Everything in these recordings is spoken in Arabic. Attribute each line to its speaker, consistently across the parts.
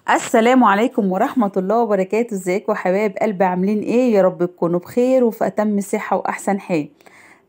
Speaker 1: السلام عليكم ورحمة الله وبركاته. ازيكم يا حبايب قلبي؟ عاملين ايه؟ يا رب تكونوا بخير وفي اتم صحة واحسن حال.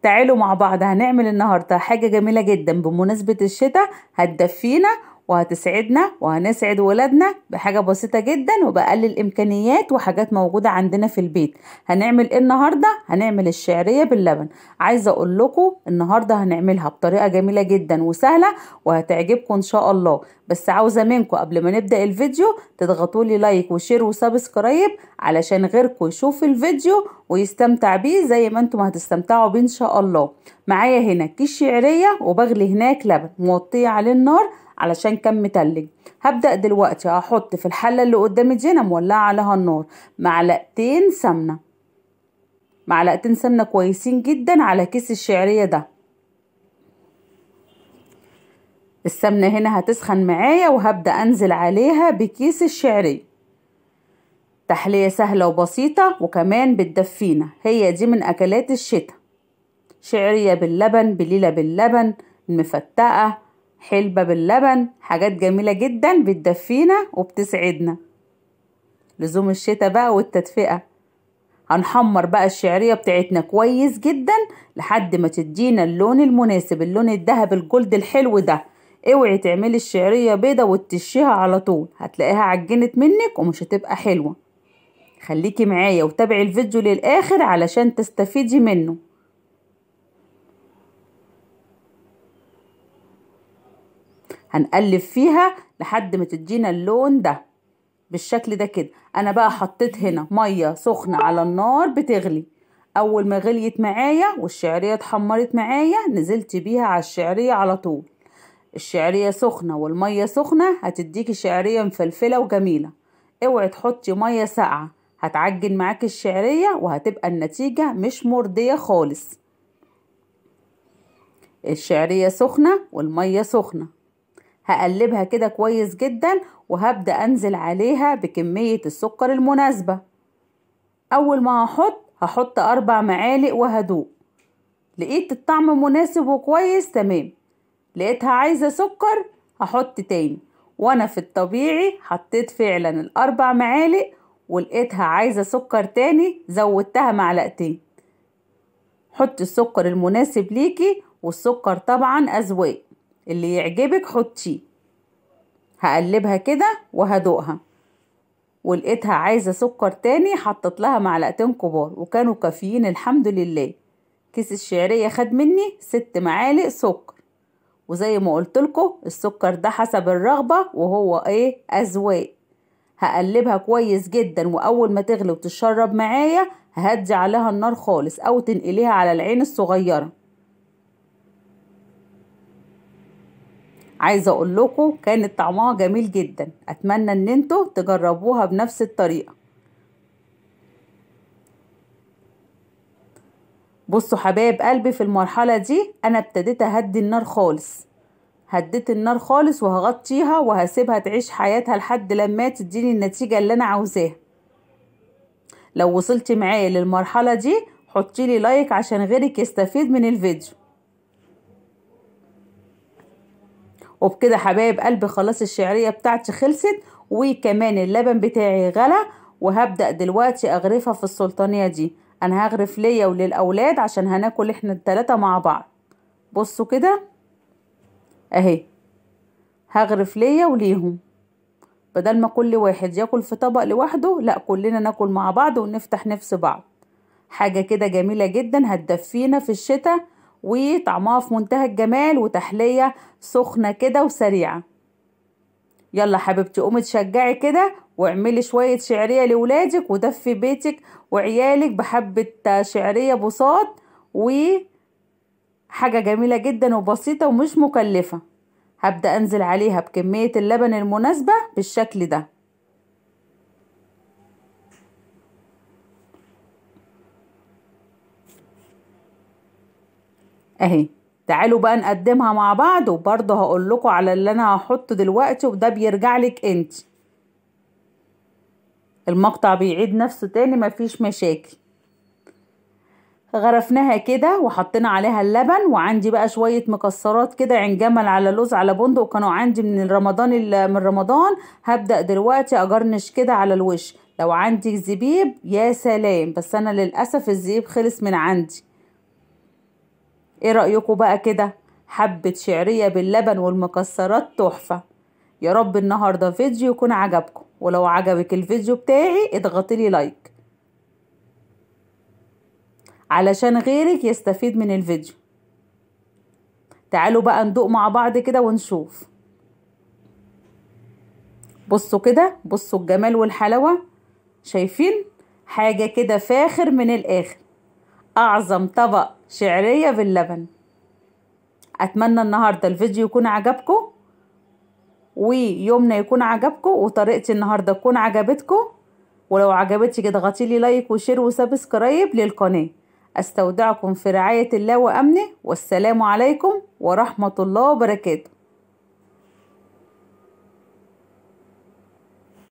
Speaker 1: تعالوا مع بعض هنعمل النهاردة حاجة جميلة جدا بمناسبة الشتاء، هتدفينا وهتسعدنا وهنسعد ولادنا بحاجة بسيطة جدا وبأقل الإمكانيات وحاجات موجودة عندنا في البيت. هنعمل ايه النهاردة؟ هنعمل الشعرية باللبن. عايزة اقول لكم النهاردة هنعملها بطريقة جميلة جدا وسهلة وهتعجبكم ان شاء الله. بس عاوزة منكم قبل ما نبدأ الفيديو تضغطوا لي لايك وشير وسبسكرايب علشان غيركم يشوف الفيديو ويستمتع بيه زي ما انتم هتستمتعوا بيه ان شاء الله. معايا هنا كيس شعرية وبغلي هناك لبن موطيه عليه النار علشان كان متلج. هبدأ دلوقتي هحط في الحلة اللي قدامي دي انا مولعة عليها النار معلقتين سمنة. معلقتين سمنة كويسين جدا على كيس الشعرية ده. السمنة هنا هتسخن معايا وهبدأ انزل عليها بكيس الشعرية. تحلية سهلة وبسيطة وكمان بتدفينا، هي دي من اكلات الشتاء. شعرية باللبن، بليلة باللبن، المفتقة، حلبة باللبن، حاجات جميلة جدا بتدفينا وبتسعدنا. لزوم الشتاء بقى والتدفئة. هنحمر بقى الشعرية بتاعتنا كويس جدا لحد ما تدينا اللون المناسب، اللون الذهبي الجلد الحلو ده. اوعي تعملي الشعرية بيضة وتشيها على طول، هتلاقيها عجنت منك ومش هتبقى حلوة. خليكي معايا وتابعي الفيديو للآخر علشان تستفيدي منه. هنقلب فيها لحد ما تدينا اللون ده بالشكل ده كده. انا بقى حطيت هنا ميه سخنه على النار بتغلي. اول ما غليت معايا والشعريه اتحمرت معايا نزلت بيها على الشعريه على طول. الشعريه سخنه والميه سخنه هتديكي شعريه مفلفله وجميله. اوعي تحطي ميه ساقعه، هتعجن معاكي الشعريه وهتبقى النتيجه مش مرضيه خالص. الشعريه سخنه والميه سخنه. هقلبها كده كويس جدا وهبدأ انزل عليها بكمية السكر المناسبة. اول ما هحط 4 معالق وهدوق. لقيت الطعم مناسب وكويس تمام. لقيتها عايزة سكر هحط تاني. وانا في الطبيعي حطيت فعلا ال4 معالق ولقيتها عايزة سكر تاني زودتها معلقتين. حط السكر المناسب ليكي، والسكر طبعا اذواق، اللي يعجبك حطيه. هقلبها كده وهدوقها ولقيتها عايزة سكر تاني حطت لها معلقتين كبار وكانوا كافيين الحمد لله. كيس الشعرية خد مني 6 معالق سكر، وزي ما قلتلكوا السكر ده حسب الرغبة وهو أذواق. هقلبها كويس جدا واول ما تغلي وتشرب معايا ههدي عليها النار خالص او تنقليها على العين الصغيرة. عايزة اقول لكم كانت طعمها جميل جدا، اتمنى ان انتوا تجربوها بنفس الطريقة. بصوا حبايب قلبي، في المرحلة دي انا ابتديت اهدي النار خالص. هديت النار خالص وهغطيها وهسيبها تعيش حياتها لحد لما تديني النتيجة اللي انا عاوزاها. لو وصلتي معايا للمرحلة دي حطيلي لايك عشان غيرك يستفيد من الفيديو. وبكده حبايب قلبي خلاص الشعرية بتاعتي خلصت وكمان اللبن بتاعي غلى. وهبدأ دلوقتي اغرفها في السلطانية دي. انا هغرف ليا وللأولاد عشان هناكل احنا التلاتة مع بعض. بصوا كده اهي، هغرف ليا وليهم. بدل ما كل واحد ياكل في طبق لوحده، لا كلنا ناكل مع بعض ونفتح نفس بعض. حاجة كده جميلة جدا هتدفينا في الشتاء وطعمها في منتهى الجمال وتحلية سخنة كده وسريعة. يلا حبيبتي قومي تشجعي كده واعملي شوية شعرية لولادك ودفي بيتك وعيالك بحبة شعرية بساط، وحاجة جميلة جدا وبسيطة ومش مكلفة. هبدأ انزل عليها بكمية اللبن المناسبة بالشكل ده اهي. تعالوا بقى نقدمها مع بعض وبرضه هقول لكم على اللي انا هحطه دلوقتي وده بيرجع لك انت. المقطع بيعيد نفسه تاني مفيش مشاكل. غرفناها كده وحطينا عليها اللبن، وعندي بقى شوية مكسرات كده، عين جمل على لوز على بندق، كانوا عندي من رمضان. هبدأ دلوقتي اجرنش كده على الوش. لو عندي زبيب يا سلام، بس انا للأسف الزبيب خلص من عندي. ايه رأيكم بقى كده؟ حبة شعرية باللبن والمكسرات تحفة. يا رب النهاردة فيديو يكون عجبكم، ولو عجبك الفيديو بتاعي اضغطيلي لايك علشان غيرك يستفيد من الفيديو. تعالوا بقى ندوق مع بعض كده ونشوف. بصوا كده، بصوا الجمال والحلاوة. شايفين؟ حاجة كده فاخر من الآخر. أعظم طبق شعرية باللبن. أتمنى النهاردة الفيديو يكون عجبكم، ويومنا يكون عجبكم، وطريقتي النهاردة تكون عجبتكم. ولو عجبتك اضغطيلي لايك وشير وسبسكرايب للقناة. استودعكم في رعاية الله وأمنه، والسلام عليكم ورحمة الله وبركاته.